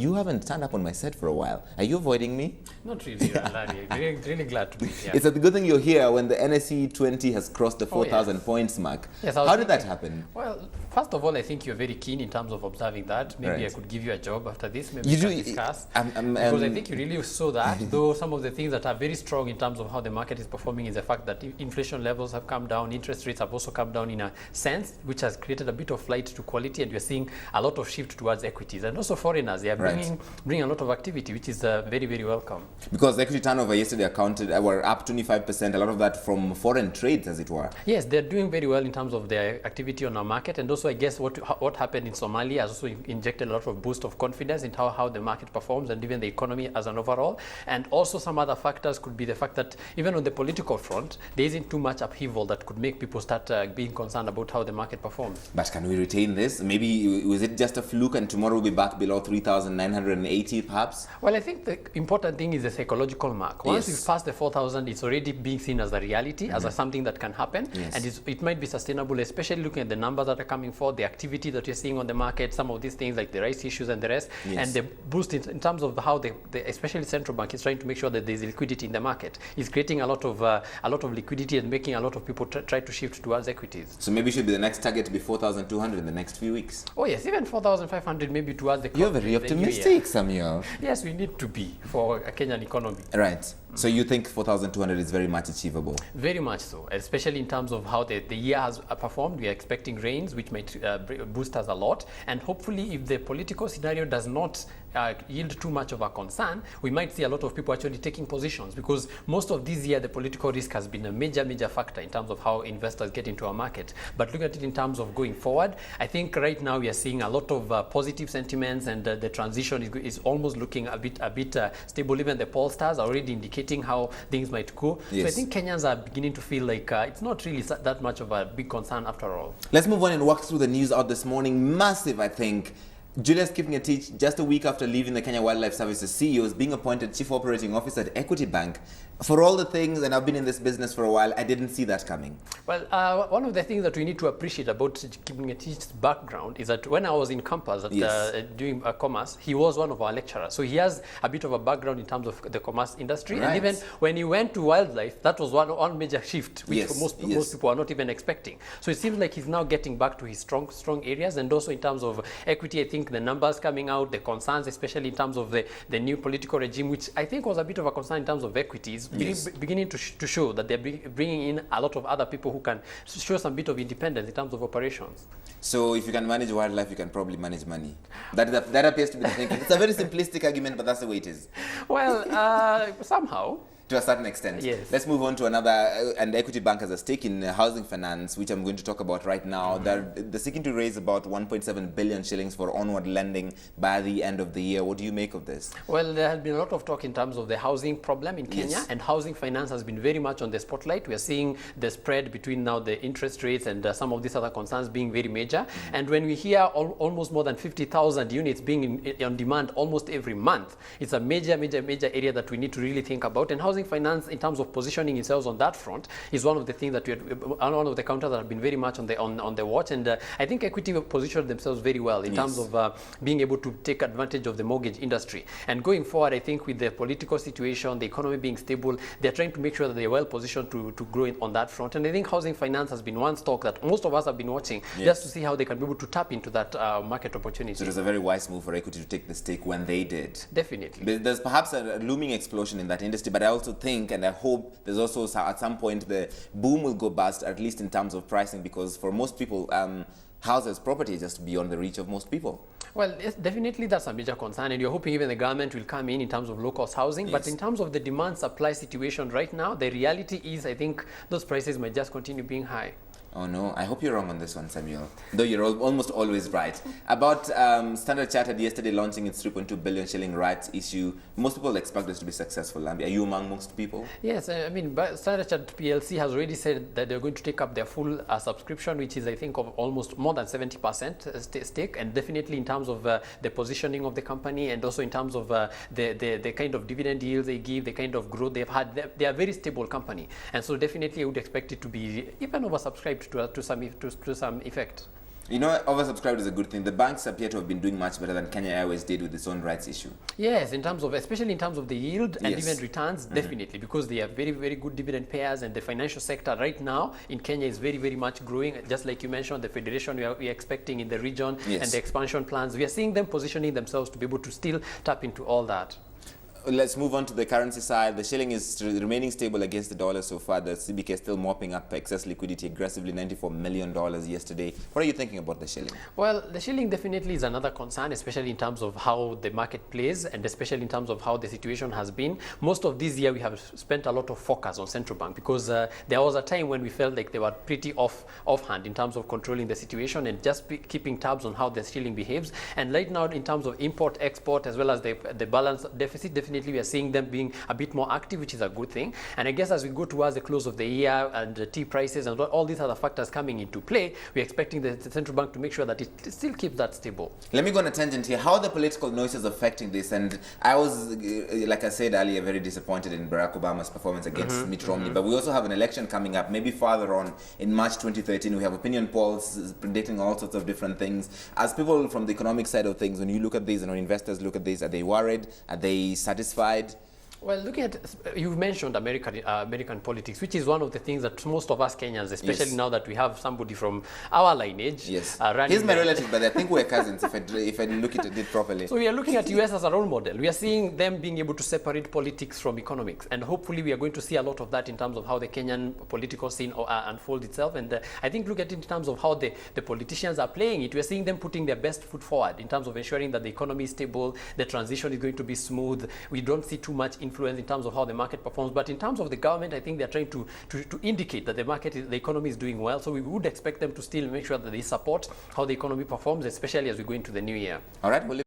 you haven't turned up on my set for a while. Are you avoiding me? Not really, Larry. Really glad to be here. It's a good thing you're here when the NSE 20 has crossed the 4,000 points mark. Yes, How did that happen? Well, first of all, I think you're very keen in terms of observing that. Maybe I could give you a job after this. Maybe we can discuss. Because I think you really saw that, though some of the things that are very strong in terms of how the market is performing is the fact that inflation levels have come down, interest rates have also come down in a sense, which has created a bit of flight to quality, and we're seeing a lot of shift towards equities. And also foreigners, they are bringing a lot of activity, which is very, very welcome. Because the equity turnover yesterday were up 25%, a lot of that from foreign trades, as it were. Yes, they're doing very well in terms of their activity on our market. And also, I guess what happened in Somalia has also injected a lot of boost of confidence in how the market performs and even the economy as an overall. And also some other factors could be the fact that even on the political front, there isn't too much upheaval that could make people start being concerned about how the market performs. But can we retain this? Maybe, was it just a fluke and tomorrow we'll be back below 3,980 perhaps? Well, I think the important thing is the psychological mark. Once we've passed the 4,000, it's already being seen as a reality, as something that can happen. And it might be sustainable, especially looking at the numbers that are coming forward, the activity that you're seeing on the market, some of these things like the rights issues and the rest, and the boost in terms of how especially central bank is trying to make sure that there's liquidity in the market. It's creating a lot of liquidity and making a lot of people try to shift towards equities. So maybe should be the next target to be 4,200 in the next few weeks. Oh yes, even 4,500 maybe towards the. You're very optimistic, Samuel. Yes, we need to be for a Kenyan economy. Right. So you think 4,200 is very much achievable? Very much so, especially in terms of how the year has performed. We are expecting rains, which might boost us a lot. And hopefully, if the political scenario does not yield too much of a concern, we might see a lot of people actually taking positions, because most of this year, the political risk has been a major factor in terms of how investors get into our market. But look at it in terms of going forward, I think right now we are seeing a lot of positive sentiments, and the transition is almost looking a bit stable. Even the pollsters are already indicating how things might go. So I think Kenyans are beginning to feel like it's not really that much of a big concern after all. Let's move on and walk through the news out this morning. Massive, I think. Julius Kipngetich, just a week after leaving the Kenya Wildlife Services CEO, is being appointed Chief Operating Officer at Equity Bank. For all the things, and I've been in this business for a while, I didn't see that coming. Well, one of the things that we need to appreciate about Kipngetich's background is that when I was in campus doing commerce, he was one of our lecturers. So he has a bit of a background in terms of the commerce industry. And even when he went to wildlife, that was one major shift, which most people are not even expecting. So it seems like he's now getting back to his strong areas. And also in terms of equity, I think the numbers coming out, the concerns, especially in terms of the new political regime, which I think was a bit of a concern in terms of equities, beginning to show that they're bringing in a lot of other people who can show some bit of independence in terms of operations. So if you can manage wildlife, you can probably manage money. That appears to be the thinking. It's a very simplistic argument, but that's the way it is. Well, somehow. To a certain extent. Yes. Let's move on to another, and Equity Bank has a stake in housing finance, which I'm going to talk about right now. They're seeking to raise about 1.7 billion shillings for onward lending by the end of the year. What do you make of this? Well, there has been a lot of talk in terms of the housing problem in Kenya, and housing finance has been very much on the spotlight. We are seeing the spread between now the interest rates and some of these other concerns being very major. And when we hear almost more than 50,000 units being on demand almost every month, it's a major area that we need to really think about. And housing finance, in terms of positioning itself on that front, is one of the things that one of the counters that have been very much on the watch. And I think Equity positioned themselves very well in terms of being able to take advantage of the mortgage industry. And going forward, I think with the political situation, the economy being stable, they're trying to make sure that they're well positioned to grow on that front. And I think housing finance has been one stock that most of us have been watching just to see how they can be able to tap into that market opportunity. So it was a very wise move for Equity to take the stake when they did. Definitely. There's perhaps a looming explosion in that industry, but I also think, and I hope, there's also at some point the boom will go bust, at least in terms of pricing, because for most people, houses, property is just beyond the reach of most people. Well, yes, definitely that's a major concern, and you're hoping even the government will come in terms of low-cost housing. But in terms of the demand-supply situation right now, the reality is I think those prices might just continue being high. Oh no, I hope you're wrong on this one, Samuel. Though you're almost always right. About Standard Chartered yesterday launching its 3.2 billion shilling rights issue. Most people expect this to be successful. Are you among most people? Yes, I mean, Standard Chartered PLC has already said that they're going to take up their full subscription, which is, I think, of almost more than 70% stake. And definitely in terms of the positioning of the company, and also in terms of the kind of dividend yields they give, the kind of growth they've had, they are a very stable company. And so definitely I would expect it to be even oversubscribed to some effect. You know, oversubscribed is a good thing. The banks appear to have been doing much better than Kenya Airways did with its own rights issue. Yes, in terms of, especially in terms of the yield and Yes. even returns, definitely, because they are very, very good dividend payers, and the financial sector right now in Kenya is very, very much growing. Just like you mentioned, the federation we are expecting in the region Yes. and the expansion plans, we are seeing them positioning themselves to be able to still tap into all that. Let's move on to the currency side. The shilling is remaining stable against the dollar so far. The CBK still mopping up excess liquidity aggressively, $94 million yesterday. What are you thinking about the shilling? Well, the shilling definitely is another concern, especially in terms of how the market plays and especially in terms of how the situation has been. Most of this year, we have spent a lot of focus on central bank because there was a time when we felt like they were pretty offhand in terms of controlling the situation and just keeping tabs on how the shilling behaves. And right now, in terms of import, export, as well as the balance deficit, definitely we are seeing them being a bit more active, which is a good thing. And I guess as we go towards the close of the year and the tea prices and all these other factors coming into play, we're expecting the central bank to make sure that it still keeps that stable. Let me go on a tangent here. How are the political noises affecting this? And I was, like I said earlier, very disappointed in Barack Obama's performance against Mitt Romney. But we also have an election coming up, maybe farther on in March 2013. We have opinion polls predicting all sorts of different things. As people from the economic side of things, when you look at these and when investors look at this, are they worried? Are they satisfied? Well, looking at, you've mentioned American politics, which is one of the things that most of us Kenyans, especially Yes. now that we have somebody from our lineage, Yes. running He's my the- relative, but I think we're cousins if I look at it properly. So we are looking at US as a role model. We are seeing them being able to separate politics from economics. And hopefully we are going to see a lot of that in terms of how the Kenyan political scene unfolds itself. And I think look at it in terms of how the politicians are playing it. We are seeing them putting their best foot forward in terms of ensuring that the economy is stable, the transition is going to be smooth. We don't see too much influence in terms of how the market performs. But in terms of the government, I think they're trying to indicate that the economy is doing well. So we would expect them to still make sure that they support how the economy performs, especially as we go into the new year. All right. Well,